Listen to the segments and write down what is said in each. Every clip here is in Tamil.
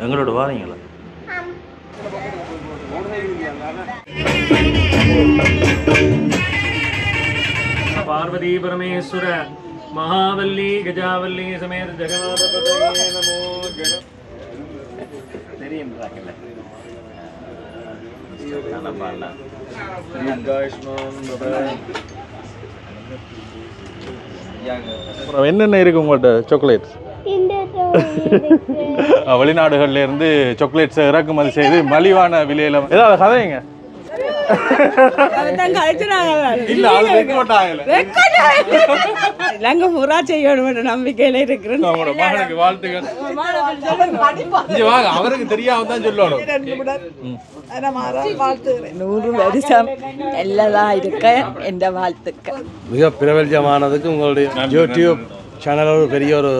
எங்களோட வாரீங்களா? பார்வதி பரமேஸ்வர महावल्ली गजावल्ली समेत जगन्नाथपतये नमो गण என்னென்ன இருக்கு உங்கள்கிட்ட? சாக்லேட்ஸ் வெளிநாடுகள்ல இருந்து சாக்லேட்ஸ் இறக்குமதி செய்து மலிவான விலையில ஏதாவது கதைங்க. நம்பிக்கையில இருக்கிறேன். அவருக்கு தெரியாமதான் சொல்லணும். 100 வருஷம் எல்லாம் இருக்க என்ற வாழ்த்துக்கள். மிக பிரபலமானதுக்கு உங்களுடைய யூடியூப் சேனல் ஒரு பெரிய ஒரு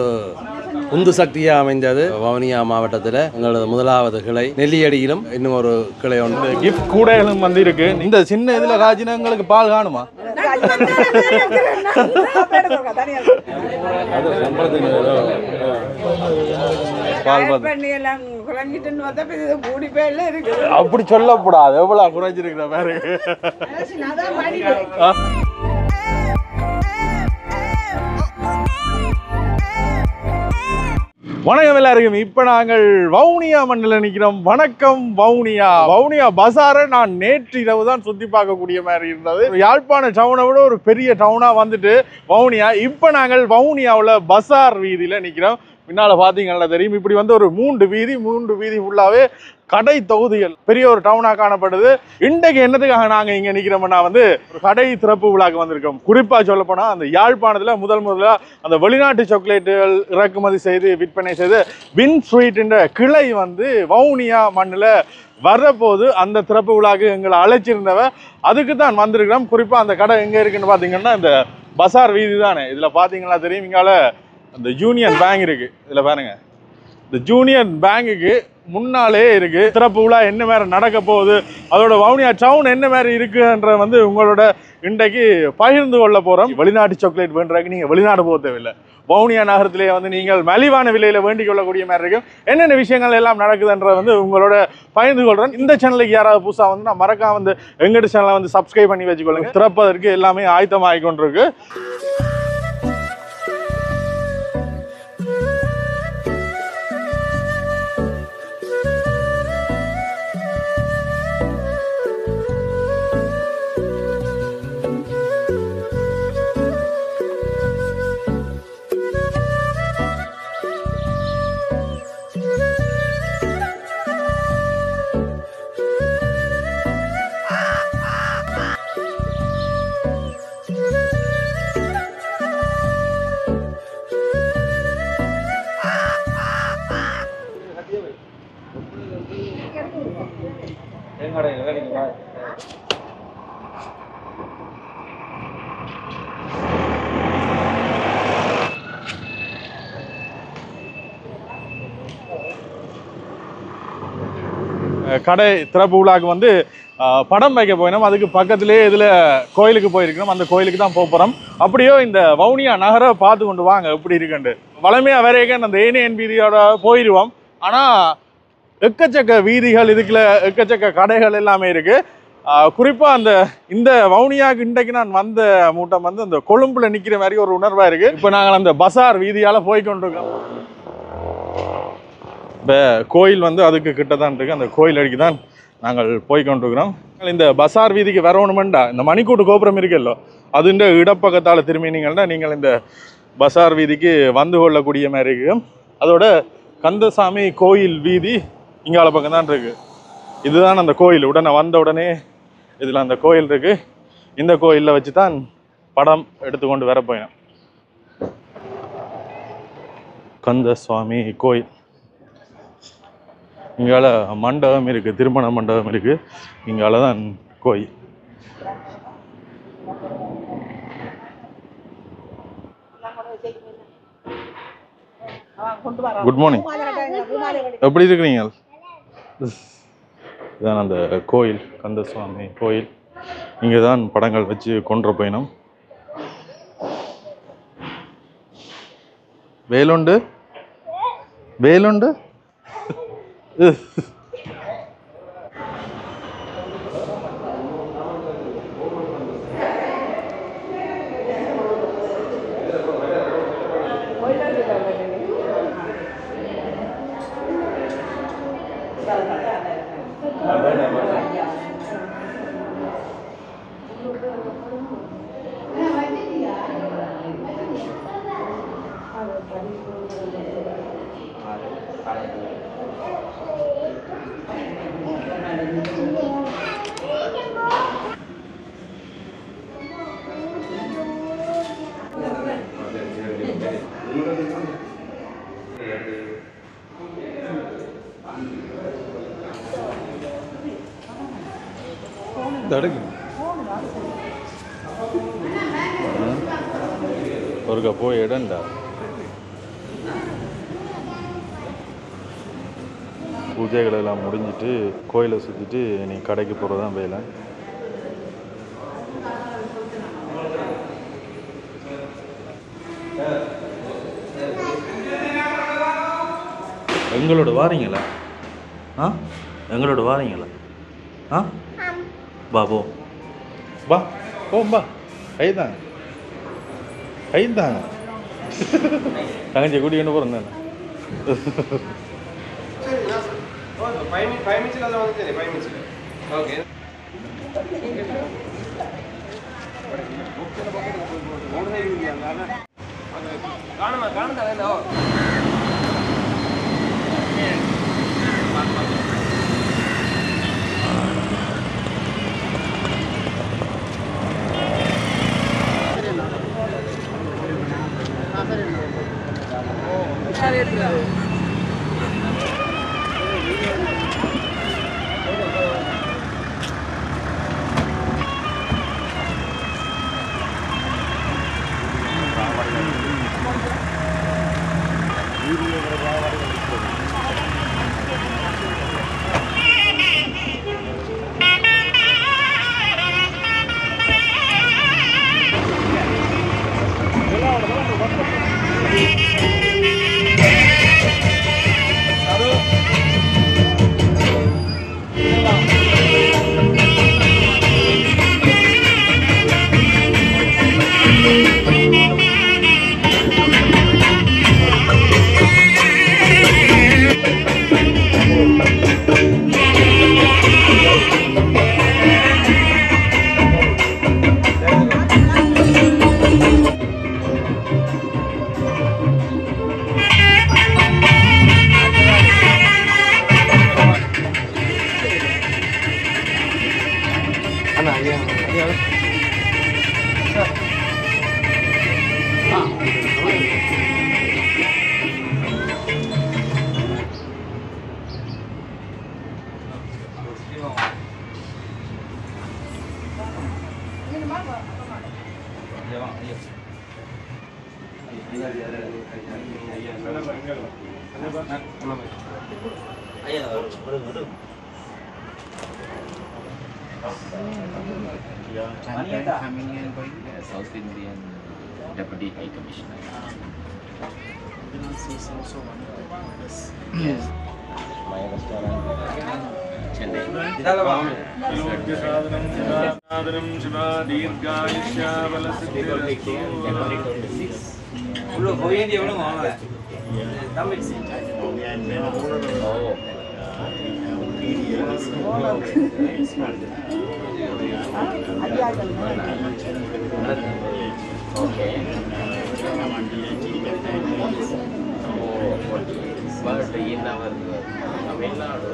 உந்து சக்தியாக அமைந்தது. வவுனியா மாவட்டத்தில் எங்களது முதலாவது கிளை நெல்லியடியிலும் இன்னும் ஒரு கிளை ஒன்று கிஃப்ட் கூடைகளும் வந்து இருக்கு. இந்த சின்ன இதுல காய்ச்சினங்களுக்கு பால் காணுமா? அப்படி சொல்லக்கூடாது. எவ்வளவு குறைஞ்சிருக்கிற மாதிரி. வணக்கம் எல்லாருக்கும். இப்போ நாங்கள் வவுனியா மண்ணில் நிற்கிறோம். வணக்கம் வவுனியா. வவுனியா பசாரை நான் நேற்று இரவு தான் சுற்றி பார்க்கக்கூடிய மாதிரி இருந்தது. யாழ்ப்பாண டவுனை விட ஒரு பெரிய டவுனாக வந்துட்டு வவுனியா. இப்போ நாங்கள் வவுனியாவில் பசார் வீதியில் நிற்கிறோம். பின்னால் பார்த்தீங்கன்னா தெரியும். இப்படி வந்து ஒரு மூன்று வீதி ஃபுல்லாகவே கடை தொகுதிகள், பெரிய ஒரு டவுனாக காணப்படுது. இன்றைக்கு என்னதுக்காக நாங்கள் இங்கே நிற்கிறோம்னா வந்து ஒரு கடை திறப்பு விழாக்கு வந்திருக்கோம். குறிப்பாக சொல்லப்போனால் அந்த யாழ்ப்பாணத்தில் முதலாக அந்த வெளிநாட்டு சாக்லேட்டுகள் இறக்குமதி செய்து விற்பனை செய்து வின் ஸ்வீட்ன்ற கிளை வந்து வவுனியா மண்ணில் வரப்போது அந்த திறப்பு விழாக்கு எங்களை அழைச்சிருந்தவ. அதுக்கு தான் வந்திருக்கிறோம். குறிப்பாக அந்த கடை எங்கே இருக்குன்னு பார்த்தீங்கன்னா இந்த பசார் வீதி தானே. இதில் பார்த்தீங்கன்னா தெரியும். இங்கால அந்த யூனியன் பேங்க் இருக்குது. இதில் பாருங்க, இந்த யூனியன் பேங்குக்கு முன்னாலே இருக்கு. திறப்பு விழா என்ன மாதிரி நடக்க போகுது, அதோட வவுனியா டவுன் என்ன மாதிரி இருக்குன்ற வந்து உங்களோட இன்றைக்கு பகிர்ந்து கொள்ள போகிறோம். வெளிநாட்டு சாக்லேட் வேண்டுறதுக்கு நீங்கள் வெளிநாடு போக தேவையில்லை. வவுனியா நகரத்திலேயே வந்து நீங்கள் மலிவான விலையில் வேண்டிக் கொள்ளக்கூடிய மாதிரி இருக்கும். என்னென்ன விஷயங்கள் எல்லாம் நடக்குதுன்ற வந்து உங்களோட பகிர்ந்து கொள்கிறேன். இந்த சேனலுக்கு யாராவது புதுசாக வந்து நான் மறக்காம வந்து எங்கள்கிட்ட சேனலை வந்து சப்ஸ்கிரைப் பண்ணி வச்சுக்கொள்ளுங்க. திறப்பதற்கு எல்லாமே ஆயத்தமாகி கொண்டிருக்கு. கடை திறப்பு விழாக்கு வந்து படம் வைக்க போயினோம். அதுக்கு பக்கத்துலேயே இதில் கோயிலுக்கு போயிருக்கணும். அந்த கோயிலுக்கு தான் போகிறோம். அப்படியோ இந்த வவுனியா நகரை பார்த்து கொண்டு வாங்க எப்படி இருக்குண்டு. வளமையாக வரைக்கும் அந்த ஏனையன் வீதியோட போயிடுவோம். ஆனால் எக்கச்சக்க வீதிகள், இதுக்குள்ள எக்கச்சக்க கடைகள் எல்லாமே இருக்குது. குறிப்பாக இந்த வவுனியாவுக்கு இன்றைக்கு நான் வந்த மூட்டம் வந்து அந்த கொழும்புல நிற்கிற மாதிரி ஒரு உணர்வாக இருக்குது. இப்போ நாங்கள் அந்த பசார் வீதியால் போய்கொண்டிருக்கோம். இப்போ கோயில் வந்து அதுக்கு கிட்ட தான் இருக்குது. அந்த கோயில் அடிக்கு தான் நாங்கள் போய்கொண்டிருக்கிறோம். இந்த பசார் வீதிக்கு வரணுமெண்டா இந்த மணிக்கூட்டு கோபுரம் இருக்குல்லோ, அதுண்ட இடப்பக்கத்தால் திரும்பினீங்கன்னா நீங்கள் இந்த பசார் வீதிக்கு வந்து கொள்ளக்கூடிய மாதிரி இருக்கும். அதோட கந்தசாமி கோயில் வீதி இங்கால பக்கம் தான் இருக்குது. இதுதான் அந்த கோயில். வந்த உடனே இதில் அந்த கோயில் இருக்குது. இந்த கோயிலில் வச்சு தான் படம் எடுத்துக்கொண்டு வர போயினோம். கந்தசுவாமி கோயில். இங்கால மண்டபம் இருக்குது, திருமண மண்டபம் இருக்குது. இங்கால தான் கோயில். Good morning. எப்படி இருக்கிறீங்க? இதுதான் அந்த கோயில், கந்தசுவாமி கோயில். இங்கே தான் படங்கள் வச்சு கொண்டு போயினோம். வேலுண்டு வேலுண்டு ஒருக்கா போய் இடம்டா பூஜைகள் எல்லாம் முடிஞ்சிட்டு கோயிலை சுற்றிட்டு நீ கடைக்கு போகிறதான் வேலை. எங்களோட வாரீங்களா? எங்களோட வாரீங்களா? பா போ பா போம்பா கைதாங்க கைதாங்க தங்கச்சி கூட்டிகிட்டு போகிறேன். Coming in by South Indian Deputy High Commissioner. Is also one of the members. Yes. My restaurant. Chennai. But in our Tamil Nadu,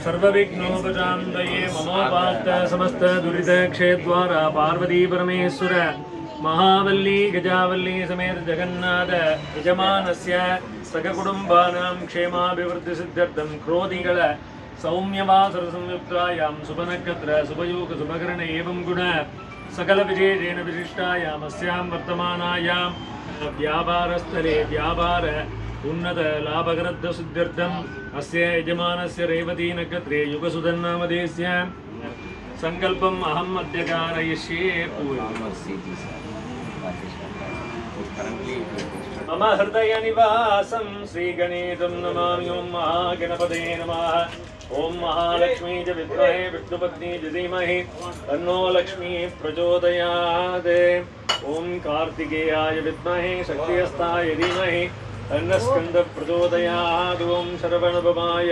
सर्वविघ्नोपशान्तये ममोपात्त समस्त दुरित क्षेद्वारा पार्वती परमेश्वर महावल्ली गजावल्ली समेत जगन्नाथ यजमानस्य सककुटुम्बानां क्षेमाभिवृद्धिसिद्ध्यर्थं क्रोधिगळ सौम्यवासरसंयुक्तायां सुभनक्षत्र शुभयोग शुभकरण एवं गुण सकल विशेषेण विशिष्टायाम् अस्यां वर्तमानायां व्यापारस्थले व्यापार उन्नत लाभकरद्ध सिद्ध्यर्थम् अस्य यजमानस्य रेवती नक्षत्रे युगसुधन्नामधेयस्य संकल्पम अहम अद्य कारयिष्ये मम हृदय निवासं श्री गणेशं नमामि। ओम महागणपते नमः। ओम महालक्ष्मी च विद्महे विष्णुपत्नी च धीमहि तन्नो लक्ष्मी प्रचोदयात्। ओम कार्तिकेयाय विद्महे शक्तिहस्ताय धीमहि तन्नः स्कन्दः प्रचोदयात्। ओम शरवणभवाय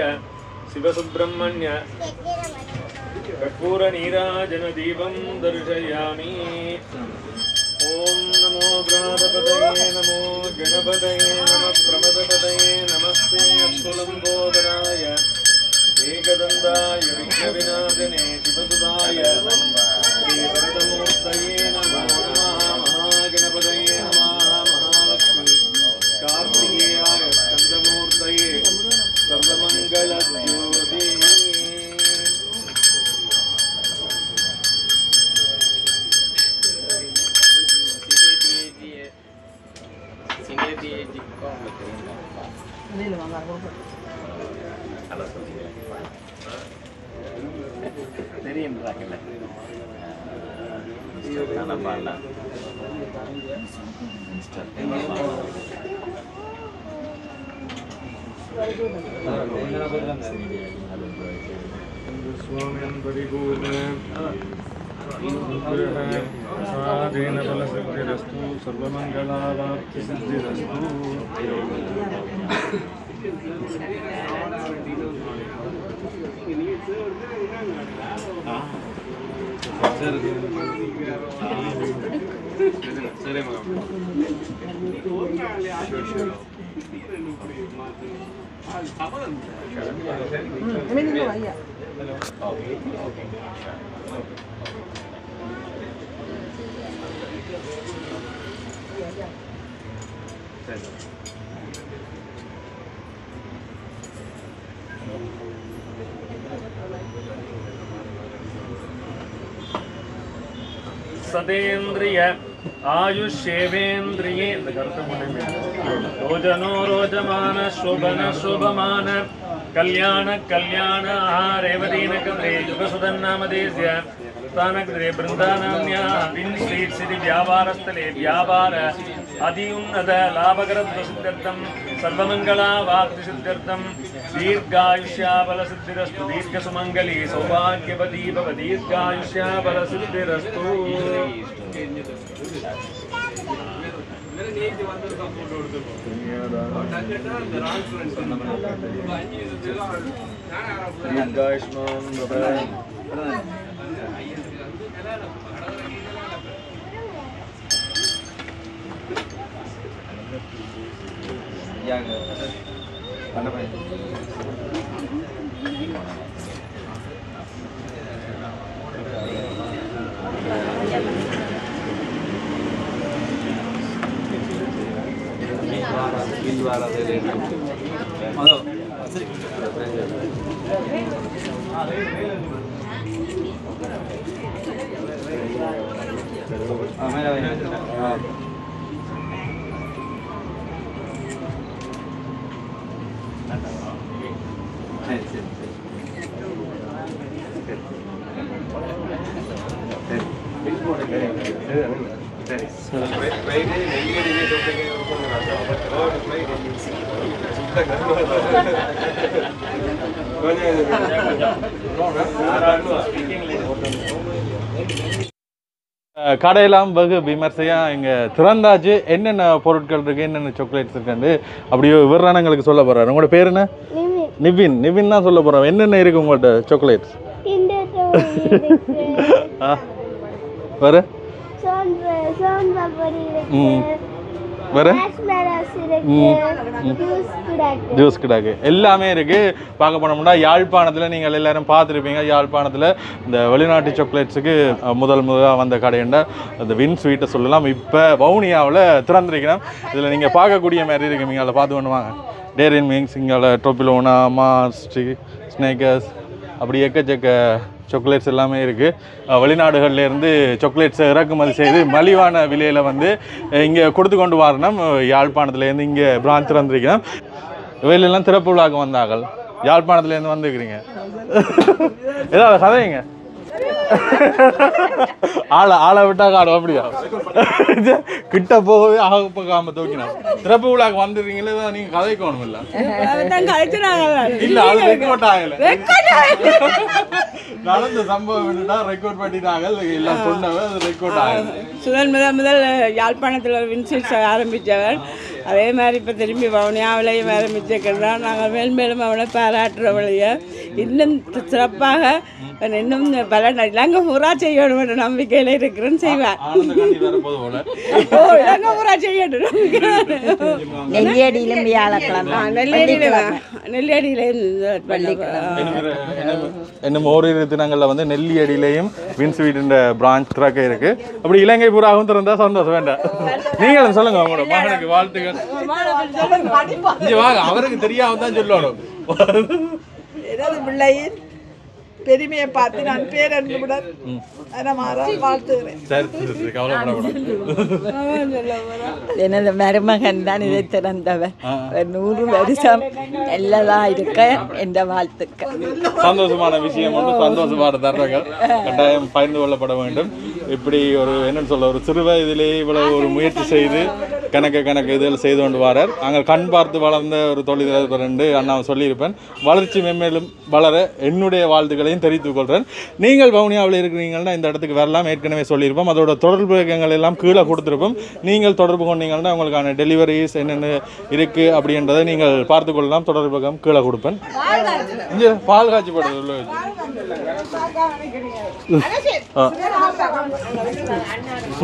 शिवसुब्रह्मण्य कर्पूर नीराजन दीपं दर्शयामि। ओम नमो गणाधिपतये नमो गणपतये नमः प्रमदपतये नमस्ते अस्तुलंबोदराय एकदन्ताय विघ्नविनाशिने शिवसुताय श्रीवरदमूर्तये नमो नमः। महागणपतये नमः। महालक्ष्मी कार्तिकेयाय स्कन्दमूर्तये सर्वमङ्गलज्योतिः। स्वामिन् परिपूर्णं साधेन फलसिद्धिरस्तु सर्वमङ्गलावाप्तिसिद्धिरस्तु। सतेन्द्रिय आयुष्येवेन्द्रिये रोजनो रोजमान शोभन शोभमान कल्याण कल्याण रेवती नगरे युगसुदन्नामदेस्य स्थानगरे बृन्दानाम्या विन् स्ट्रीट् सिटी व्यापारस्थले व्यापार अति उन्नत लाभकरत्वसिद्ध्यर्थं सर्वमङ्गलावाप्तिसिद्ध्यर्थं दीर्घायुष्याबलसिद्धिरस्तु। दीर्घसुमङ्गली सौभाग्यवती भव दीर्घायुष्याबलसिद्धिरस्तु। கடையெல்லாம் வெகு விமர்சையாக இங்கே திறந்தாச்சு. என்னென்ன பொருட்கள் இருக்குது, என்னென்ன சாக்லேட்ஸ் இருக்குன்னு அப்படியே விவரணங்களுக்கு சொல்ல போகிறாரு. உங்களோட பேர் என்ன? நிவின். நிவின் தான் சொல்ல போகிறோம். என்னென்ன இருக்குது உங்கள்கிட்ட சாக்லேட்ஸ்? வேறு வேறு ஜூஸ் கிடாக்கு எல்லாமே இருக்குது. பார்க்க போனோம்னா யாழ்ப்பாணத்தில் நீங்கள் எல்லாரும் பார்த்துருப்பீங்க. யாழ்ப்பாணத்தில் இந்த வெளிநாட்டு சாக்லேட்ஸுக்கு முதலாக வந்த கடைண்ட அந்த வின் ஸ்வீட்டை சொல்லலாம். இப்போ வவுனியாவில் திறந்திருக்கிறோம். இதில் நீங்கள் பார்க்கக்கூடிய மாதிரி இருக்கு. நீங்கள் அதில் பார்த்து பண்ணுவாங்க. டேரி மில்க், இங்கே டொபிலோனா, மாஸ்ட்ரி, ஸ்னேக்கர்ஸ், அப்படி எக்கச்சக்க சாக்லேட்ஸ் எல்லாமே இருக்குது. வெளிநாடுகள்லேருந்து சாக்லேட்ஸை இறக்குமதி செய்து மலிவான விலையில் வந்து இங்கே கொடுத்து கொண்டு வரணும். யாழ்ப்பாணத்துலேருந்து இங்கே பிரான்ச் திறந்திருக்கிறோம். இவையிலெல்லாம் திறப்பு விழாக்கு வந்தார்கள். யாழ்ப்பாணத்துலேருந்து வந்துருக்கிறீங்க. ஏதாவது கதைங்க ஆளை விட்டா காடும் அப்படியா கிட்ட போகவே ஆகப்பக்காம தூக்கினான் சிறப்பு விழாக்கு வந்துடுறீங்களே தான் நீங்க கதைக்கணும் இல்ல இல்ல அது ரெக்கார்ட் ஆகல நடந்த சம்பவம் என்னன்னா ரெக்கார்ட் பண்ணிட்டாங்க எல்லாம் சொன்னவன் அது ரெக்கார்ட் ஆகல முதல் யாழ்ப்பாணத்தில் வின்சீட்ஸ் ஆரம்பித்தவர் அதே மாதிரி இப்போ திரும்பி வவுனியாவிலையும் ஆரம்பிச்சிருக்கிறதா நாங்கள் மேல்மேலும் அவனை பாராட்டுறவளைய இன்னும் சிறப்பாக இன்னும் பல இலங்கை பூரா செய்யணும் என்ற நம்பிக்கையில் இருக்கிறேன்னு செய்வார் இலங்கை பூரா செய்யணும் நெல்லியடியிலும் வியாழக்கிழமை நெல்லியடியில இன்னும் ஓரிரு தினங்களில் வந்து நெல்லியடியிலையும் வின்ஸ்வீட் பிரான்ச் திறக்க இருக்கு அப்படி இலங்கை பூராவும் திறந்தா சந்தோஷம் வேண்டாம் நீங்களும் சொல்லுங்க உங்களோட மகனுக்கு வாழ்த்துக்கள் இங்க வாங்க அவருக்கு தெரியாம தான் சொல்லணும் எனது பிள்ளையின் பெருமையை பார்த்து நான் பேரன்புடன் வாழ்த்துகிறேன். எனது மருமகன் தான் இதை திறந்தவர் 100 வருஷம் நல்லதா இருக்க என்ற வாழ்த்துக்கள். சந்தோஷமான விஷயம் ஒன்று சந்தோஷமான தருணங்கள் கட்டாயம் பகிர்ந்து கொள்ளப்பட வேண்டும். இப்படி ஒரு என்னன்னு சொல்ல ஒரு சிறு வயதிலேயே இவ்வளவு ஒரு முயற்சி செய்து கணக்கு இதில் செய்து கொண்டு வரார். நாங்கள் கண் பார்த்து வளர்ந்த ஒரு தொழிலதிபர் என்று அண்ணாவை சொல்லியிருப்பேன். வளர்ச்சி மென்மேலும் வளர என்னுடைய வாழ்த்துக்களையும் தெரிவித்துக் கொள்கிறேன். நீங்கள் வவுனியாவில் இருக்கிறீங்கன்னா இந்த இடத்துக்கு வரலாம். ஏற்கனவே சொல்லியிருப்போம். அதோட தொடர்பு இயக்கங்கள் எல்லாம் கீழே கொடுத்துருப்போம். நீங்கள் தொடர்பு கொண்டீங்கன்னா உங்களுக்கான டெலிவரிஸ் என்னென்ன இருக்குது அப்படின்றதை நீங்கள் பார்த்து கொள்ளலாம். தொடர்பு இயக்கம் கீழே கொடுப்பேன். இங்கே பால் காய்ச்சிப்படுது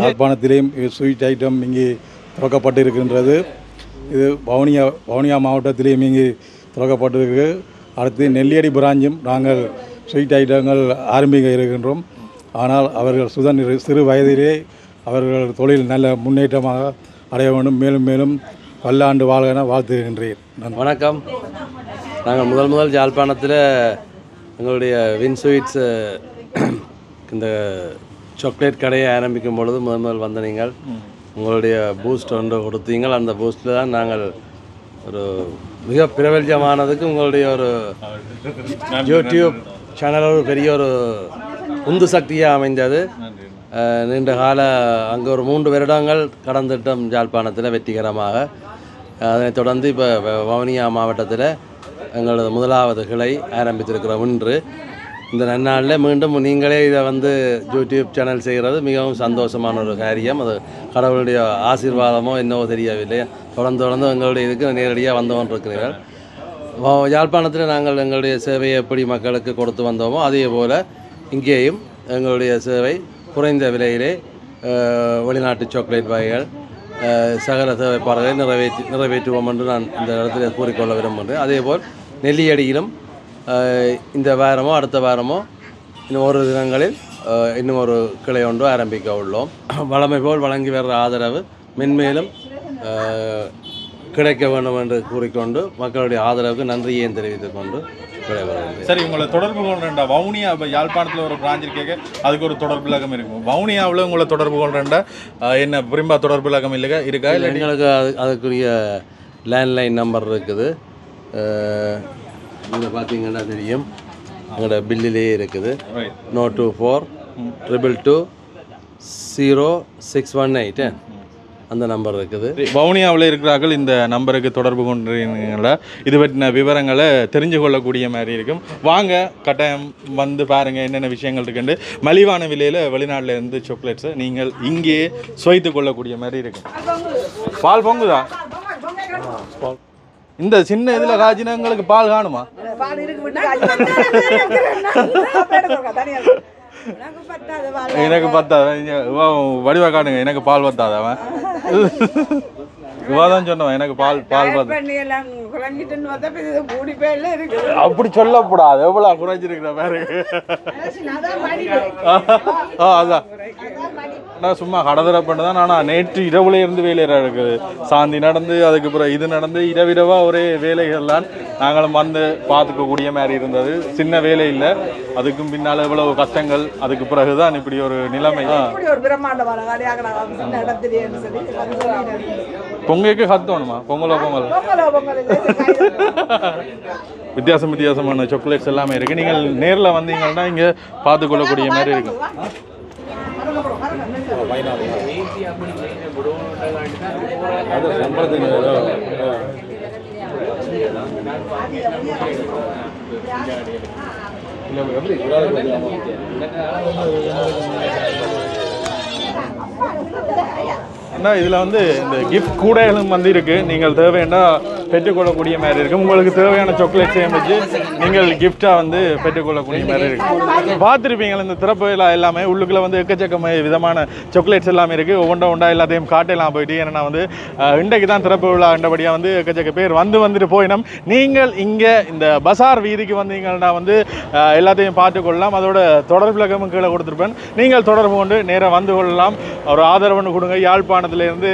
யாழ்ப்பாணத்திலேயும் ஸ்வீட் ஐட்டம் இங்கே திறக்கப்பட்டு இருக்கின்றது. இது வவுனியா மாவட்டத்திலேயும் இங்கே திறக்கப்பட்டிருக்கு. அடுத்து நெல்லியடி பிராஞ்சும் நாங்கள் ஸ்வீட் ஐட்டங்கள் ஆரம்பிக்க இருக்கின்றோம். ஆனால் அவர்கள் சிறு வயதிலே அவர்கள் தொழில் நல்ல முன்னேற்றமாக அடைய வேண்டும். மேலும் மேலும் பல்லாண்டு வாழ்க வாழ்த்துகின்றேன். வணக்கம். நாங்கள் முதல் யாழ்ப்பாணத்தில் எங்களுடைய வின்ஸ்வீட்ஸ் இந்த சாக்லேட் கடையை ஆரம்பிக்கும் பொழுது முதல் வந்த நீங்கள் உங்களுடைய பூஸ்ட் ஒன்று கொடுத்தீங்கள். அந்த பூஸ்ட்டில் தான் நாங்கள் ஒரு மிக பிரபல்யமானதுக்கு உங்களுடைய ஒரு யூடியூப் சேனல் ஒரு பெரிய ஒரு உந்து சக்தியாக அமைந்தது. நீண்ட கால அங்கே ஒரு 3 வருடங்கள் கடந்துட்டோம் யாழ்ப்பாணத்தில் வெற்றிகரமாக. அதனைத் தொடர்ந்து இப்போ வவுனியா மாவட்டத்தில் எங்களது முதலாவது கிளை ஆரம்பித்திருக்கிறோம். இன்று இந்த நன்னாளில் மீண்டும் நீங்களே இதை வந்து யூடியூப் சேனல் செய்கிறது மிகவும் சந்தோஷமான ஒரு காரியம். அது கடவுளுடைய ஆசீர்வாதமோ என்னவோ தெரியவில்லை. தொடர்ந்து எங்களுடைய இதுக்கு நேரடியாக வந்து கொண்டிருக்கிறீர்கள். யாழ்ப்பாணத்தில் நாங்கள் எங்களுடைய சேவையை எப்படி மக்களுக்கு கொடுத்து வந்தோமோ அதே போல் இங்கேயும் எங்களுடைய சேவை குறைந்த விலையிலே வெளிநாட்டு சாக்லேட் வகைகள் சகல தேவைப்பாடுகளை நிறைவேற்றுவோம் என்று நான் இந்த இடத்துல கூறிக்கொள்ள விரும்புகிறேன். அதேபோல் நெல்லியடியிலும் இந்த வாரமோ அடுத்த வாரமோ இன்னும் ஒரு தினங்களில் இன்னும் ஒரு கிளை ஒன்று ஆரம்பிக்க உள்ளோம். வளமை போல் வழங்கி வர்ற ஆதரவு மென்மேலும் கிடைக்க வேண்டும் என்று கூறிக்கொண்டு மக்களுடைய ஆதரவுக்கு நன்றியை தெரிவித்துக் கொண்டு விடைபெறுகிறேன். சரி, உங்களை தொடர்பு கொள்றேன்டா வவுனியா இப்போ யாழ்ப்பாணத்தில் ஒரு பிரான்ச் இருக்கேங்க, அதுக்கு ஒரு தொடர்பு இலக்கம் இருக்கும். வவுனியாவில் உங்களை தொடர்பு கொள்றேன்டா என்ன விரும்பா தொடர்பு இலக்கம் இருக்கா? இல்லை எங்களுக்கு அதுக்குரிய லேண்ட்லைன் நம்பர் இருக்குது. இங்கே பார்த்தீங்கன்னா தெரியும், எங்களோட பில்லிலேயே இருக்குது. 02422200618 அந்த நம்பர் இருக்குது. வவுனியாவில் இருக்கிறார்கள் இந்த நம்பருக்கு தொடர்பு கொண்டீங்களா இது பற்றின விவரங்களை தெரிஞ்சு கொள்ளக்கூடிய மாதிரி இருக்கும். வாங்க, கட்டாயம் வந்து பாருங்கள் என்னென்ன விஷயங்கள் இருக்குன்னு. மலிவான விலையில் வெளிநாட்டில் இருந்து சாக்லேட்ஸை நீங்கள் இங்கே சுவைத்து கொள்ளக்கூடிய மாதிரி இருக்கும். பால் பொங்குதா? இந்த சின்ன இதில் காய்ச்சினா எங்களுக்கு பால் காணுமா? எனக்கு பத்தாத வடிவா காணுங்க, எனக்கு பால் பத்தாத. அவன் இவாதான் சொன்னவன் எனக்கு பால் அப்படி சொல்லக்கூடாது. எவ்வளவு குறைஞ்சிருக்கிற மாதிரி. அதான் நான் சும்மா கடதரை பண்ணதான். ஆனால் நேற்று இரவுல இருந்து வேலையிற இருக்குது. சாந்தி நடந்து அதுக்கு பிறகு இது நடந்து இரவிரவா ஒரே வேலைகள்லாம் நாங்களும் வந்து பார்த்துக்கக்கூடிய மாதிரி இருந்தது. சின்ன வேலை இல்லை, அதுக்கும் பின்னால் எவ்வளவு கஷ்டங்கள். அதுக்கு பிறகுதான் இப்படி ஒரு நிலைமை. பொங்கலுக்கு கத்தணுமா பொங்கலோ பொங்கல் வித்தியாசமான சாக்லேட்ஸ் எல்லாமே இருக்குது. நீங்கள் நேரில் வந்தீங்கன்னா இங்கே பார்த்துக்கொள்ளக்கூடிய மாதிரி இருக்கு. அண்ணா இதில் வந்து இந்த கிஃப்ட் கூடைகளும் வந்து இருக்குது. நீங்கள் தேவைன்னா பெற்றுக்கொள்ளக்கூடிய மாதிரி இருக்குது. உங்களுக்கு தேவையான சாக்லேட்ஸையும் வச்சு நீங்கள் கிஃப்டாக வந்து பெற்றுக்கொள்ளக்கூடிய மாதிரி இருக்குது. பார்த்துருப்பீங்களா இந்த திறப்பு விழா எல்லாமே உள்ளுக்குள்ளே வந்து எக்கச்சக்க விதமான சாக்லேட்ஸ் எல்லாமே இருக்குது. ஒவ்வொன்றா எல்லாத்தையும் காட்டெல்லாம் போயிட்டு ஏன்னா வந்து இன்றைக்கு தான் திறப்பு விழா என்றபடியாக வந்து எக்கச்சக்க பேர் வந்துட்டு போயினோம். நீங்கள் இங்கே இந்த பசார் வீதிக்கு வந்தீங்கன்னா வந்து எல்லாத்தையும் பார்த்துக்கொள்ளலாம். அதோட தொடர்பு விளக்கமும் கீழே கொடுத்துருப்பேன். நீங்கள் தொடர்பு கொண்டு நேராக வந்து கொள்ளலாம். ஒரு ஆதரவு கொடுங்க. யாழ்ப்பாணத்திலேருந்து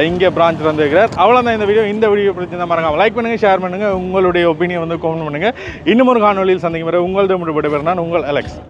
இங்கே பிரான்ச் வந்துருக்கிறார். அவ்வளோதான் இந்த வீடியோ பிடிச்சிருந்தா மறக்காம லைக் பண்ணுங்கள், ஷேர் பண்ணுங்கள், உங்களுடைய ஒப்பீனியன் வந்து கமெண்ட் பண்ணுங்கள். இன்னும் ஒரு காணொலியில் சந்திக்கும் வரை உங்களது விடைபெறும் நான் உங்கள் அலெக்ஸ்.